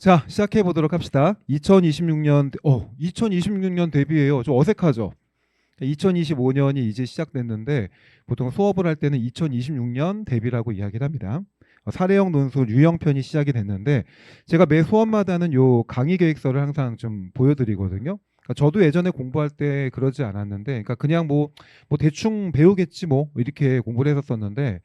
자, 시작해 보도록 합시다. 2026년 데뷔예요. 좀 어색하죠? 2025년이 이제 시작됐는데 보통 수업을 할 때는 2026년 데뷔라고 이야기를 합니다. 사례형 논술 유형편이 시작이 됐는데 제가 매 수업마다는 요 강의 계획서를 항상 좀 보여드리거든요. 그러니까 저도 예전에 공부할 때 그러지 않았는데, 그러니까 그냥 뭐 대충 배우겠지 뭐 이렇게 공부를 했었었는데,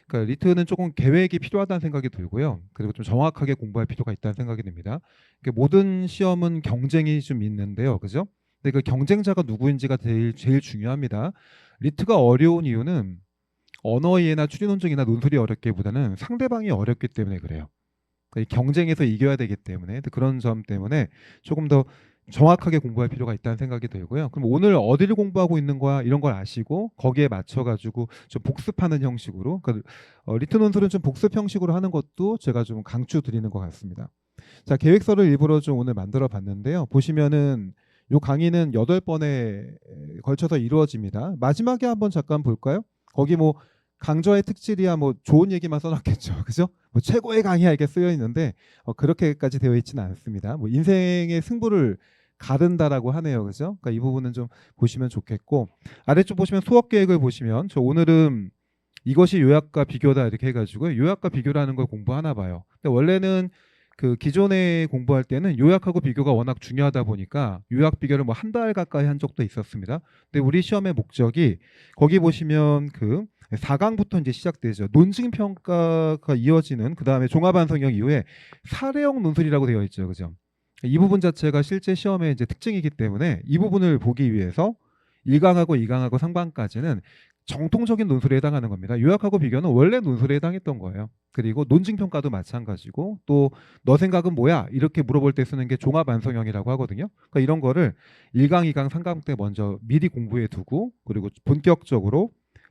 그러니까 리트는 조금 계획이 필요하다는 생각이 들고요. 그리고 좀 정확하게 공부할 필요가 있다는 생각이 듭니다. 그러니까 모든 시험은 경쟁이 좀 있는데요, 그죠? 근데 그 경쟁자가 누구인지가 제일 중요합니다. 리트가 어려운 이유는 언어 이해나 추리 논증이나 논술이 어렵기보다는 상대방이 어렵기 때문에 그래요. 그러니까 이 경쟁에서 이겨야 되기 때문에 그런 점 때문에 조금 더 정확하게 공부할 필요가 있다는 생각이 들고요. 그럼 오늘 어디를 공부하고 있는 거야 이런 걸 아시고 거기에 맞춰가지고 좀 복습하는 형식으로, 그러니까 리트 논술은 좀 복습 형식으로 하는 것도 제가 좀 강추 드리는 것 같습니다. 자, 계획서를 일부러 좀 오늘 만들어 봤는데요. 보시면은 요 강의는 8번에 걸쳐서 이루어집니다. 마지막에 한번 잠깐 볼까요? 거기 뭐 강좌의 특질이야 뭐 좋은 얘기만 써놨겠죠. 그죠? 뭐 최고의 강의야 이렇게 쓰여 있는데 그렇게까지 되어 있지는 않습니다. 뭐 인생의 승부를 가른다라고 하네요. 그죠? 그러니까 이 부분은 좀 보시면 좋겠고, 아래쪽 보시면 수업 계획을 보시면 저 오늘은 이것이 요약과 비교다 이렇게 해가지고 요약과 비교라는 걸 공부하나 봐요. 근데 원래는 그 기존에 공부할 때는 요약하고 비교가 워낙 중요하다 보니까 요약 비교를 뭐 한 달 가까이 한 적도 있었습니다. 근데 우리 시험의 목적이 거기 보시면 그 4강부터 이제 시작되죠. 논증 평가가 이어지는 그 다음에 종합 완성형 이후에 사례형 논술이라고 되어 있죠, 그죠? 이 부분 자체가 실제 시험의 이제 특징이기 때문에 이 부분을 보기 위해서 1강하고 2강하고 3강까지는 정통적인 논술에 해당하는 겁니다. 요약하고 비교는 원래 논술에 해당했던 거예요. 그리고 논증 평가도 마찬가지고, 또 너 생각은 뭐야? 이렇게 물어볼 때 쓰는 게 종합 완성형이라고 하거든요. 그러니까 이런 거를 1강, 2강, 3강 때 먼저 미리 공부해 두고, 그리고 본격적으로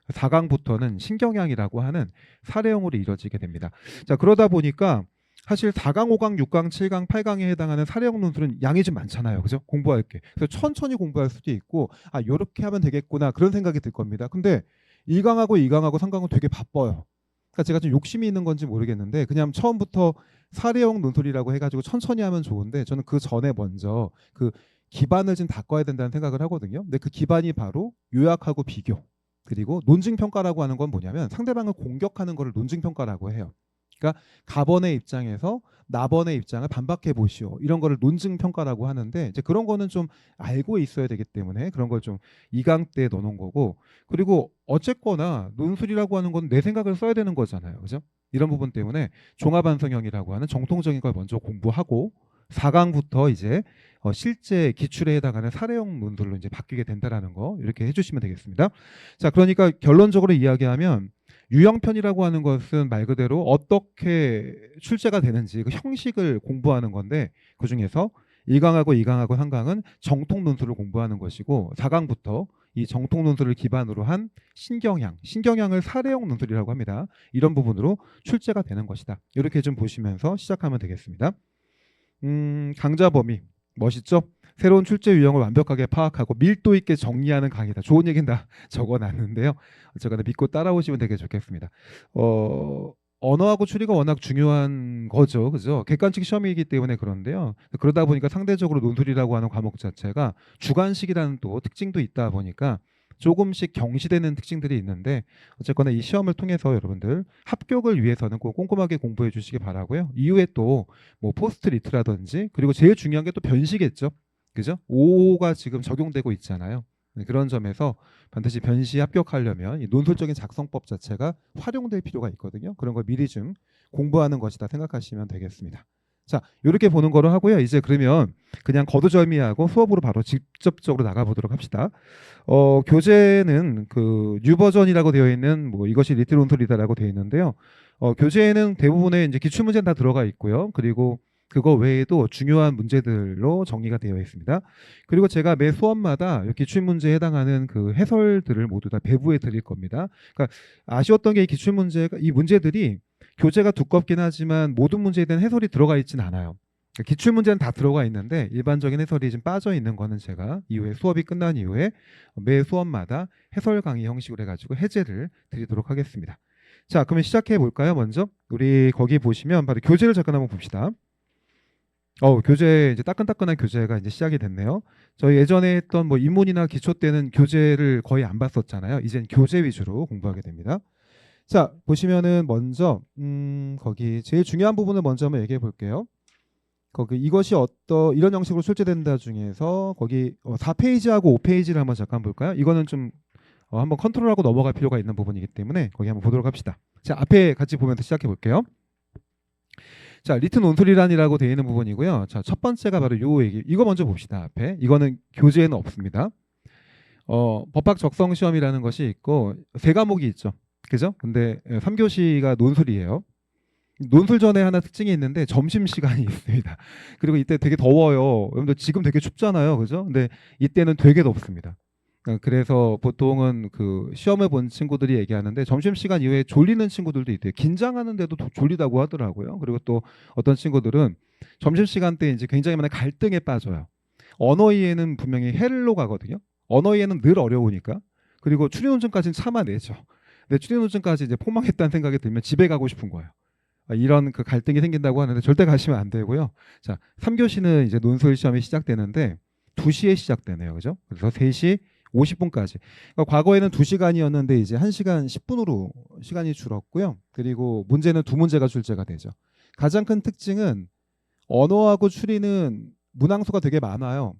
4강부터는 신경향이라고 하는 사례형으로 이루어지게 됩니다. 자, 그러다 보니까 사실 4강, 5강, 6강, 7강, 8강에 해당하는 사례형 논술은 양이 좀 많잖아요. 그죠? 공부할 게. 그래서 천천히 공부할 수도 있고, 아, 요렇게 하면 되겠구나. 그런 생각이 들 겁니다. 근데 1강하고 2강하고 3강은 되게 바빠요. 그러니까 제가 좀 욕심이 있는 건지 모르겠는데, 그냥 처음부터 사례형 논술이라고 해가지고 천천히 하면 좋은데, 저는 그 전에 먼저 그 기반을 좀 닦아야 된다는 생각을 하거든요. 근데 그 기반이 바로 요약하고 비교. 그리고 논증 평가라고 하는 건 뭐냐면 상대방을 공격하는 거를 논증 평가라고 해요. 그러니까 가번의 입장에서 나번의 입장을 반박해 보시오. 이런 거를 논증 평가라고 하는데, 이제 그런 거는 좀 알고 있어야 되기 때문에 그런 걸 좀 2강 때 넣어놓은 거고, 그리고 어쨌거나 논술이라고 하는 건 내 생각을 써야 되는 거잖아요. 그죠? 이런 부분 때문에 종합완성형이라고 하는 정통적인 걸 먼저 공부하고 4강부터 이제 실제 기출에 해당하는 사례형 논술로 이제 바뀌게 된다라는 거 이렇게 해주시면 되겠습니다. 자, 그러니까 결론적으로 이야기하면 유형편이라고 하는 것은 말 그대로 어떻게 출제가 되는지 그 형식을 공부하는 건데, 그 중에서 1강하고 2강하고 3강은 정통 논술을 공부하는 것이고, 4강부터 이 정통 논술을 기반으로 한 신경향을 사례형 논술이라고 합니다. 이런 부분으로 출제가 되는 것이다. 이렇게 좀 보시면서 시작하면 되겠습니다. 강좌 범위 멋있죠? 새로운 출제 유형을 완벽하게 파악하고 밀도 있게 정리하는 강의다. 좋은 얘기는 다 적어놨는데요. 어쨌거나 믿고 따라오시면 되게 좋겠습니다. 언어하고 추리가 워낙 중요한 거죠. 그죠? 객관식 시험이기 때문에 그런데요. 그러다 보니까 상대적으로 논술이라고 하는 과목 자체가 주관식이라는 또 특징도 있다 보니까 조금씩 경시되는 특징들이 있는데, 어쨌거나 이 시험을 통해서 여러분들 합격을 위해서는 꼭 꼼꼼하게 공부해 주시기 바라고요. 이후에 또 뭐 포스트 리트라든지, 그리고 제일 중요한 게 또 변시겠죠. 그죠? 5가 지금 적용되고 있잖아요. 그런 점에서 반드시 변시 합격하려면 이 논술적인 작성법 자체가 활용될 필요가 있거든요. 그런 걸 미리 좀 공부하는 것이다 생각하시면 되겠습니다. 자, 이렇게 보는 거로 하고요. 이제 그러면 그냥 거두절미하고 수업으로 바로 직접적으로 나가보도록 합시다. 교재는 그 뉴 버전이라고 되어 있는 뭐 이것이 리틀 논술이다라고 되어 있는데요. 교재에는 대부분의 이제 기출 문제는 다 들어가 있고요. 그리고 그거 외에도 중요한 문제들로 정리가 되어 있습니다. 그리고 제가 매 수업마다 기출 문제에 해당하는 그 해설들을 모두 다 배부해 드릴 겁니다. 그러니까 아쉬웠던 게 이 기출 문제가, 이 문제들이 교재가 두껍긴 하지만 모든 문제에 대한 해설이 들어가 있지는 않아요. 그러니까 기출 문제는 다 들어가 있는데 일반적인 해설이 좀 빠져 있는 거는 제가 이후에 수업이 끝난 이후에 매 수업마다 해설 강의 형식으로 해가지고 해제를 드리도록 하겠습니다. 자, 그러면 시작해 볼까요? 먼저 우리 거기 보시면 바로 교재를 잠깐 한번 봅시다. 교재 이제 따끈따끈한 교재가 이제 시작이 됐네요. 저희 예전에 했던 뭐 인문이나 기초 때는 교재를 거의 안 봤었잖아요. 이젠 교재 위주로 공부하게 됩니다. 자, 보시면은 먼저 거기 제일 중요한 부분을 먼저 한번 얘기해 볼게요. 거기 이것이 이런 형식으로 출제된다 중에서 거기 4페이지하고 5페이지를 한번 잠깐 볼까요? 이거는 좀 한번 컨트롤하고 넘어갈 필요가 있는 부분이기 때문에 거기 한번 보도록 합시다. 자, 앞에 같이 보면서 시작해 볼게요. 자, 리트 논술이란이라고 되어 있는 부분이고요. 자, 첫 번째가 바로 요 얘기. 이거 먼저 봅시다. 앞에. 이거는 교재에는 없습니다. 법학 적성 시험이라는 것이 있고 세 과목이 있죠. 그죠? 근데 3교시가 논술이에요. 논술 전에 하나 특징이 있는데 점심 시간이 있습니다. 그리고 이때 되게 더워요. 여러분들 지금 되게 춥잖아요. 그죠? 근데 이때는 되게 덥습니다. 그래서 보통은 그 시험을 본 친구들이 얘기하는데 점심시간 이후에 졸리는 친구들도 있대요. 긴장하는데도 졸리다고 하더라고요. 그리고 또 어떤 친구들은 점심시간 때 이제 굉장히 많은 갈등에 빠져요. 언어이해는 분명히 헬로 가거든요. 언어이해는 늘 어려우니까. 그리고 추리논증까지는 참아내죠. 근데 추리논증까지 이제 포망했다는 생각이 들면 집에 가고 싶은 거예요. 이런 그 갈등이 생긴다고 하는데 절대 가시면 안 되고요. 자, 3교시는 이제 논술 시험이 시작되는데 2시에 시작되네요. 그죠? 그래서 3시 50분까지. 그러니까 과거에는 2시간이었는데 이제 1시간 10분으로 시간이 줄었고요. 그리고 문제는 2문제가 출제가 되죠. 가장 큰 특징은 언어하고 추리는 문항수가 되게 많아요.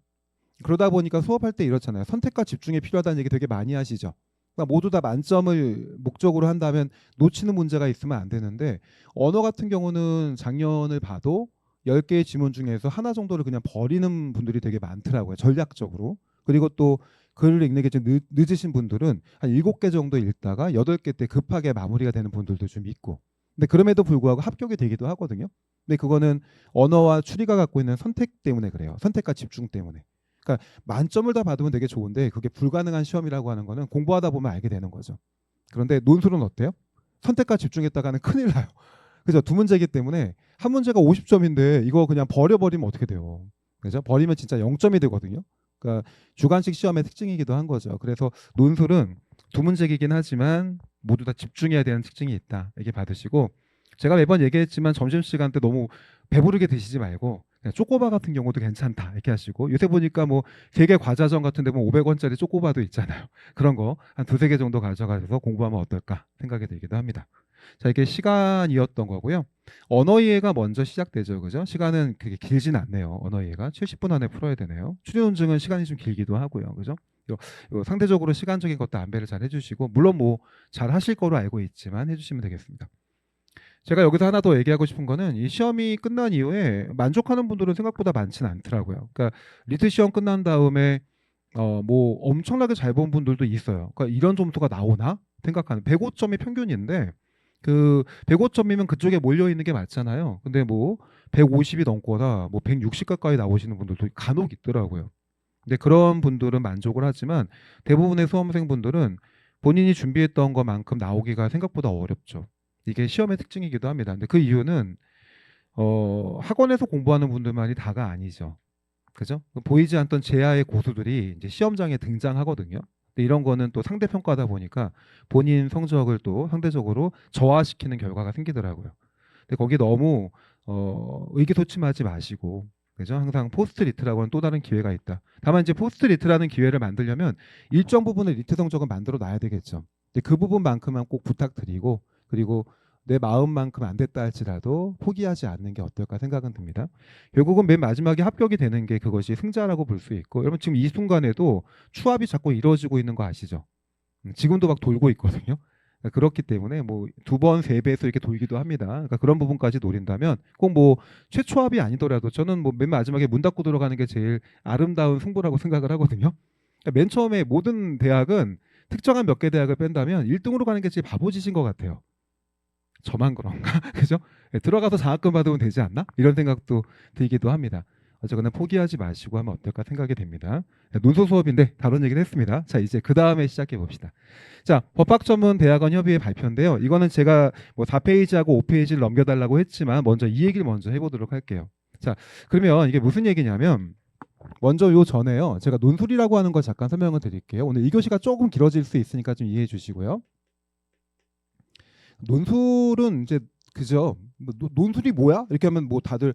그러다 보니까 수업할 때 이렇잖아요. 선택과 집중이 필요하다는 얘기 되게 많이 하시죠. 그러니까 모두 다 만점을 목적으로 한다면 놓치는 문제가 있으면 안 되는데 언어 같은 경우는 작년을 봐도 10개의 지문 중에서 하나 정도를 그냥 버리는 분들이 되게 많더라고요. 전략적으로. 그리고 또 글을 읽는 게 좀 늦으신 분들은 한 7개 정도 읽다가 8개 때 급하게 마무리가 되는 분들도 좀 있고. 근데 그럼에도 불구하고 합격이 되기도 하거든요. 근데 그거는 언어와 추리가 갖고 있는 선택 때문에 그래요. 선택과 집중 때문에. 그러니까 만점을 다 받으면 되게 좋은데 그게 불가능한 시험이라고 하는 거는 공부하다 보면 알게 되는 거죠. 그런데 논술은 어때요? 선택과 집중했다가는 큰일 나요. 그죠? 2문제이기 때문에 한 문제가 50점인데 이거 그냥 버려버리면 어떻게 돼요? 그죠? 버리면 진짜 0점이 되거든요. 그러니까 주관식 시험의 특징이기도 한 거죠. 그래서 논술은 2문제이긴 하지만 모두 다 집중해야 되는 특징이 있다. 이렇게 받으시고 제가 매번 얘기했지만 점심시간 때 너무 배부르게 드시지 말고 쪼꼬바 같은 경우도 괜찮다 이렇게 하시고 요새 보니까 뭐 세계 과자점 같은 데 보면 500원짜리 쪼꼬바도 있잖아요. 그런 거 한 2-3개 정도 가져가셔서 공부하면 어떨까 생각이 들기도 합니다. 자, 이게 시간이었던 거고요. 언어 이해가 먼저 시작되죠. 그죠? 시간은 그게 길진 않네요. 언어 이해가 70분 안에 풀어야 되네요. 추리논증은 시간이 좀 길기도 하고요. 그죠? 요 상대적으로 시간적인 것도 안배를 잘 해주시고 물론 뭐 잘 하실 거로 알고 있지만 해주시면 되겠습니다. 제가 여기서 하나 더 얘기하고 싶은 거는 이 시험이 끝난 이후에 만족하는 분들은 생각보다 많지는 않더라고요. 그러니까 리트 시험 끝난 다음에 뭐 엄청나게 잘 본 분들도 있어요. 그러니까 이런 점수가 나오나 생각하는 105점이 평균인데 그 105점이면 그쪽에 몰려 있는 게 맞잖아요. 근데 뭐 150이 넘거나 뭐 160 가까이 나오시는 분들도 간혹 있더라고요. 근데 그런 분들은 만족을 하지만 대부분의 수험생분들은 본인이 준비했던 것만큼 나오기가 생각보다 어렵죠. 이게 시험의 특징이기도 합니다. 근데 그 이유는 학원에서 공부하는 분들만이 다가 아니죠. 그죠? 보이지 않던 제야의 고수들이 이제 시험장에 등장하거든요. 근데 이런 거는 또 상대 평가다 보니까 본인 성적을 또 상대적으로 저하시키는 결과가 생기더라고요. 근데 거기 너무 의기소침하지 마시고 그죠? 항상 포스트 리트라고 하는 또 다른 기회가 있다. 다만 이제 포스트 리트라는 기회를 만들려면 일정 부분의 리트 성적은 만들어 놔야 되겠죠. 근데 그 부분만큼만 꼭 부탁드리고 그리고 내 마음만큼 안 됐다 할지라도 포기하지 않는 게 어떨까 생각은 듭니다. 결국은 맨 마지막에 합격이 되는 게 그것이 승자라고 볼 수 있고 여러분 지금 이 순간에도 추합이 자꾸 이루어지고 있는 거 아시죠? 지금도 막 돌고 있거든요. 그렇기 때문에 뭐 2번, 3배에서 이렇게 돌기도 합니다. 그러니까 그런 부분까지 노린다면 꼭 뭐 최초합이 아니더라도 저는 뭐 맨 마지막에 문 닫고 들어가는 게 제일 아름다운 승부라고 생각을 하거든요. 그러니까 맨 처음에 모든 대학은 특정한 몇 개 대학을 뺀다면 1등으로 가는 게 제일 바보짓인 것 같아요. 저만 그런가? 그죠? 들어가서 장학금 받으면 되지 않나? 이런 생각도 들기도 합니다. 어쨌거나 포기하지 마시고 하면 어떨까 생각이 됩니다. 논술 수업인데 다른 얘기는 했습니다. 자, 이제 그 다음에 시작해 봅시다. 자, 법학전문대학원 협의회 발표인데요. 이거는 제가 뭐 4페이지하고 5페이지를 넘겨달라고 했지만 먼저 이 얘기를 먼저 해보도록 할게요. 자, 그러면 이게 무슨 얘기냐면 먼저 요 전에요. 제가 논술이라고 하는 걸 잠깐 설명을 드릴게요. 오늘 2교시가 조금 길어질 수 있으니까 좀 이해해 주시고요. 논술은 이제 그죠? 논술이 뭐야? 이렇게 하면 뭐 다들